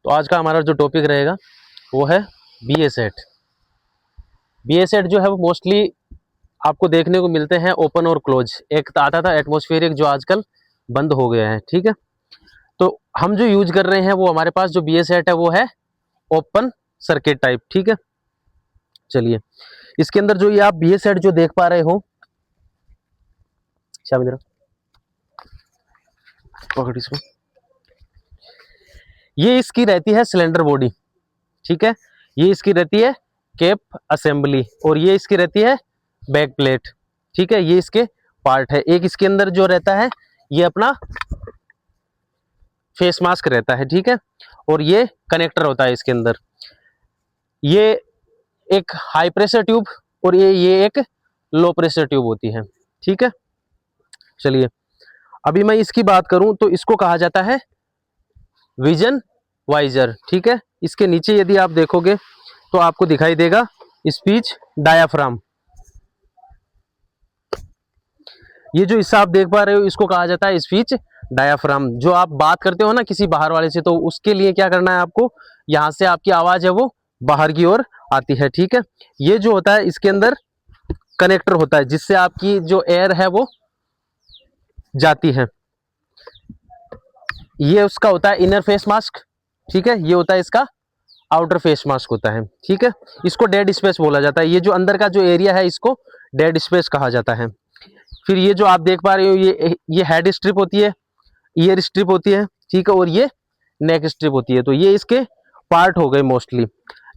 तो आज का हमारा जो टॉपिक रहेगा वो है बी ए सेट। बी ए सेट जो है वो मोस्टली आपको देखने को मिलते हैं ओपन और क्लोज। एक आता था एटमॉस्फेरिक जो आजकल बंद हो गया है, ठीक है। तो हम जो यूज कर रहे हैं वो हमारे पास जो बी ए सेट है वो है ओपन सर्किट टाइप, ठीक है। चलिए, इसके अंदर जो ये आप बी ए सेट जो देख पा रहे हो, क्या पकड़ इसको, ये इसकी रहती है सिलेंडर बॉडी, ठीक है। ये इसकी रहती है कैप असेंबली और ये इसकी रहती है बैक प्लेट, ठीक है। ये इसके पार्ट है। एक इसके अंदर जो रहता है ये अपना फेस मास्क रहता है, ठीक है। और ये कनेक्टर होता है इसके अंदर। ये एक हाई प्रेशर ट्यूब और ये एक लो प्रेशर ट्यूब होती है, ठीक है। चलिए, अभी मैं इसकी बात करूं तो इसको कहा जाता है विजन वाइजर, ठीक है। इसके नीचे यदि आप देखोगे तो आपको दिखाई देगा स्पीच डायाफ्राम। ये जो हिस्सा आप देख पा रहे हो इसको कहा जाता है स्पीच डायाफ्राम। जो आप बात करते हो ना किसी बाहर वाले से, तो उसके लिए क्या करना है आपको, यहां से आपकी आवाज है वो बाहर की ओर आती है, ठीक है। ये जो होता है इसके अंदर कनेक्टर होता है जिससे आपकी जो एयर है वो जाती है। ये उसका होता है इनर फेस मास्क, ठीक है। ये होता है इसका आउटर फेस मास्क होता है, ठीक है। इसको डेड स्पेस बोला जाता है। ये जो अंदर का जो एरिया है इसको डेड स्पेस कहा जाता है। फिर ये जो आप देख पा रहे हो ये हेड स्ट्रिप होती है, ईयर स्ट्रिप होती है, ठीक है। और ये नेक स्ट्रिप होती है। तो ये इसके पार्ट हो गए मोस्टली।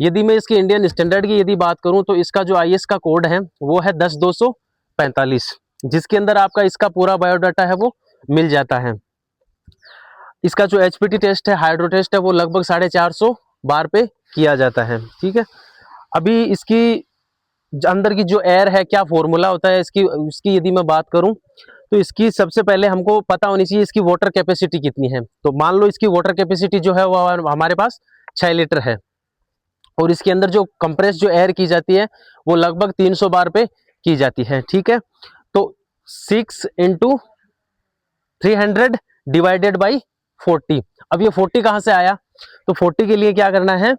यदि मैं इसके इंडियन स्टैंडर्ड की यदि बात करूं तो इसका जो आईएस का कोड है वो है 10245, जिसके अंदर आपका इसका पूरा बायोडाटा है वो मिल जाता है। इसका जो एचपीटी टेस्ट है, हाइड्रो टेस्ट है, वो लगभग 450 बार पे किया जाता है, ठीक है। अभी इसकी अंदर की जो एयर है, क्या फॉर्मूला होता है इसकी यदि मैं बात करूं तो इसकी सबसे पहले हमको पता होनी चाहिए इसकी वाटर कैपेसिटी कितनी है। तो मान लो इसकी वाटर कैपेसिटी जो है वो हमारे पास 6 लीटर है और इसके अंदर जो कंप्रेस जो एयर की जाती है वो लगभग 300 बार पे की जाती है, ठीक है। तो 6 इंटू 300 डिवाइडेड बाई 40। अब ये 40 कहाँ से आया, तो 40 के लिए क्या करना है,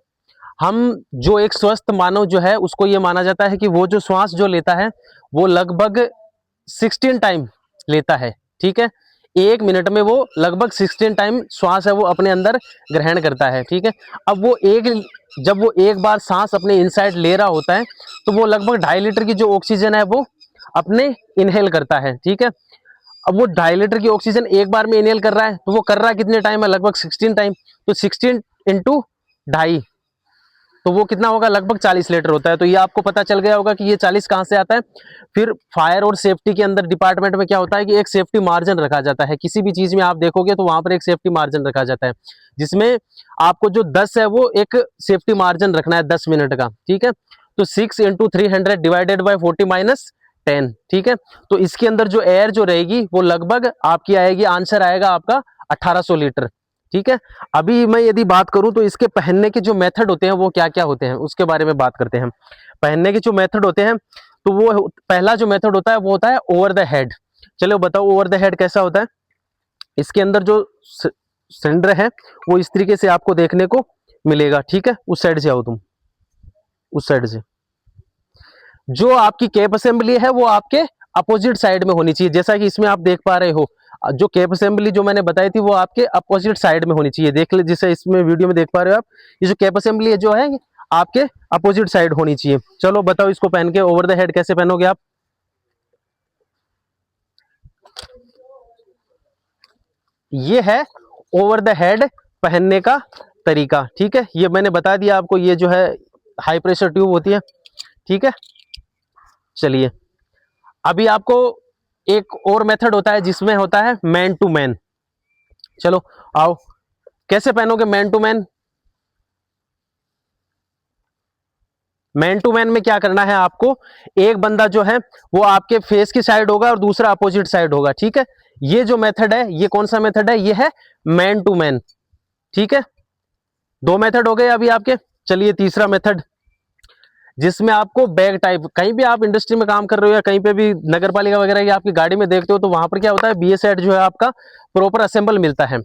हम जो एक स्वस्थ मानव जो है उसको ये माना जाता है कि वो जो श्वास जो लेता है वो लगभग 16 टाइम लेता है, ठीक है। 1 मिनट में वो लगभग 16 टाइम श्वास है वो अपने अंदर ग्रहण करता है, ठीक है। अब जब वो एक बार सांस अपने इनसाइड ले रहा होता है तो वो लगभग 2.5 लीटर की जो ऑक्सीजन है वो अपने इनहेल करता है, ठीक है। अब वो 2.5 लीटर की ऑक्सीजन एक बार में इनहेल कर रहा है तो वो कर रहा है कितने टाइम है, लगभग 16 टाइम। तो 16 इंटू 2.5 तो वो कितना होगा, लगभग 40 लीटर होता है। तो ये आपको पता चल गया होगा कि ये 40 कहाँ से आता है। फिर फायर और सेफ्टी के अंदर डिपार्टमेंट में क्या होता है कि एक सेफ्टी मार्जिन रखा जाता है। किसी भी चीज में आप देखोगे तो वहां पर एक सेफ्टी मार्जिन रखा जाता है जिसमें आपको जो 10 है वो एक सेफ्टी मार्जिन रखना है 10 मिनट का, ठीक है। तो 6 इंटू 300 डिवाइडेड बाई 40 माइनस 10, ठीक है। तो इसके अंदर जो एयर जो रहेगी वो लगभग आपकी आएगी, आंसर आएगा आपका 1800 लीटर, ठीक है। अभी मैं यदि बात करूं तो इसके पहनने के जो मेथड होते हैं वो क्या क्या होते हैं उसके बारे में बात करते हैं। पहनने के जो मेथड होते हैं तो वो पहला जो मेथड होता है वो होता है ओवर द हेड। चलो बताओ ओवर द हेड कैसा होता है। इसके अंदर जो सिलेंडर है वो इस तरीके से आपको देखने को मिलेगा, ठीक है। उस साइड से आओ तुम, उस साइड से। जो आपकी कैप असेंबली है वो आपके अपोजिट साइड में होनी चाहिए, जैसा कि इसमें आप देख पा रहे हो। जो कैप असेंबली जो मैंने बताई थी वो आपके अपोजिट साइड में होनी चाहिए। देख ले, जैसे इसमें वीडियो में देख पा रहे हो आप, ये जो कैप असेंबली है जो है आपके अपोजिट साइड होनी चाहिए। चलो बताओ इसको पहन के ओवर द हेड कैसे पहनोगे आप। ये है ओवर द हेड पहनने का तरीका, ठीक है। ये मैंने बता दिया आपको, ये जो है हाई प्रेशर ट्यूब होती है, ठीक है। चलिए, अभी आपको एक और मेथड होता है जिसमें होता है मैन टू मैन। चलो आओ, कैसे पहनोगे man to man. Man to man में क्या करना है आपको, एक बंदा जो है वो आपके फेस की साइड होगा और दूसरा अपोजिट साइड होगा, ठीक है। ये जो मेथड है ये कौन सा मेथड है, ये है मैन टू मैन, ठीक है। 2 मेथड हो गए अभी आपके। चलिए तीसरा मेथड, जिसमें आपको बैग टाइप, कहीं भी आप इंडस्ट्री में काम कर रहे हो या कहीं पे भी नगर पालिका वगैरह की आपकी गाड़ी में देखते हो तो वहां पर क्या होता है, बीए सेट जो है आपका प्रॉपर असेंबल मिलता है।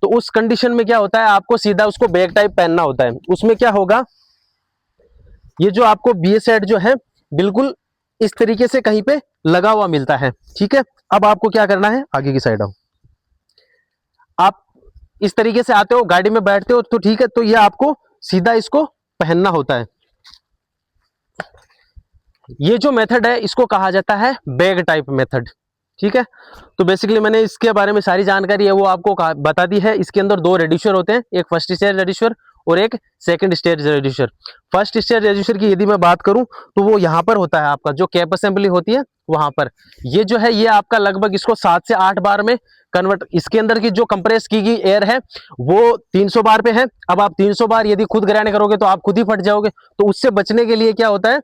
तो उस कंडीशन में क्या होता है, आपको सीधा उसको बैग टाइप पहनना होता है। उसमें क्या होगा, ये जो आपको BA सेट जो है बिल्कुल इस तरीके से कहीं पे लगा हुआ मिलता है, ठीक है। अब आपको क्या करना है, आगे की साइड आओ। आप इस तरीके से आते हो, गाड़ी में बैठते हो तो ठीक है, तो ये आपको सीधा इसको पहनना होता है। ये जो मेथड है इसको कहा जाता है बैग टाइप मेथड, ठीक है। तो बेसिकली मैंने इसके बारे में सारी जानकारी है वो आपको बता दी है। इसके अंदर दो रेड्यूसर होते हैं, एक फर्स्ट स्टेज रेड्यूसर और एक second stage reducer. First stage reducer की यदि मैं बात करूं तो वो यहाँ पर होता है, आपका जो कैप असेंबली होती है वहां पर। ये जो है ये आपका लगभग इसको 7 से 8 बार में कन्वर्ट, इसके अंदर की जो कंप्रेस की गई एयर है वो 300 बार पे है। अब आप 300 बार यदि खुद ग्राइंड करोगे तो आप खुद ही फट जाओगे। तो उससे बचने के लिए क्या होता है,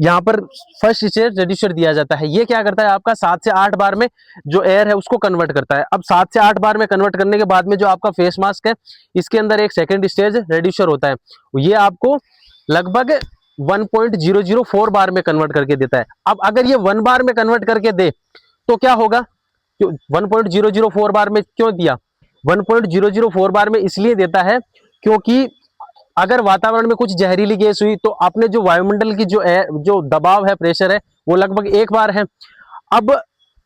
यहाँ पर फर्स्ट स्टेज रेड्यूसर दिया जाता है। ये क्या करता है, आपका 7 से 8 बार में जो एयर है उसको कन्वर्ट करता है। अब 7 से 8 बार में कन्वर्ट करने के बाद में जो आपका फेस मास्क है, इसके अंदर एक सेकंड स्टेज रेड्यूसर होता है। ये आपको लगभग 1.004 बार में कन्वर्ट करके देता है। अब अगर ये 1 बार में कन्वर्ट करके दे तो क्या होगा, 1.004 बार में क्यों दिया, 1.004 बार में इसलिए देता है क्योंकि अगर वातावरण में कुछ जहरीली गैस हुई तो आपने जो वायुमंडल की जो दबाव है, प्रेशर है, वो लगभग 1 बार है। अब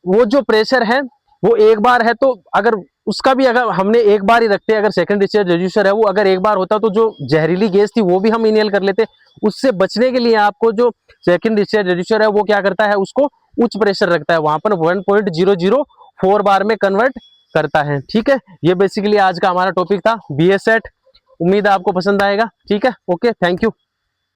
वो जो प्रेशर है वो 1 बार है, तो अगर उसका भी अगर हमने 1 बार ही रखते, अगर सेकंड स्टेज रेड्यूसर है वो अगर 1 बार होता तो जो जहरीली गैस थी वो भी हम इनहेल कर लेते। उससे बचने के लिए आपको जो सेकंड स्टेज रेड्यूसर है वो क्या करता है, उसको उच्च प्रेशर रखता है, वहां पर 1.004 बार में कन्वर्ट करता है, ठीक है। ये बेसिकली आज का हमारा टॉपिक था BA सेट। उम्मीद है आपको पसंद आएगा, ठीक है। Okay, thank you.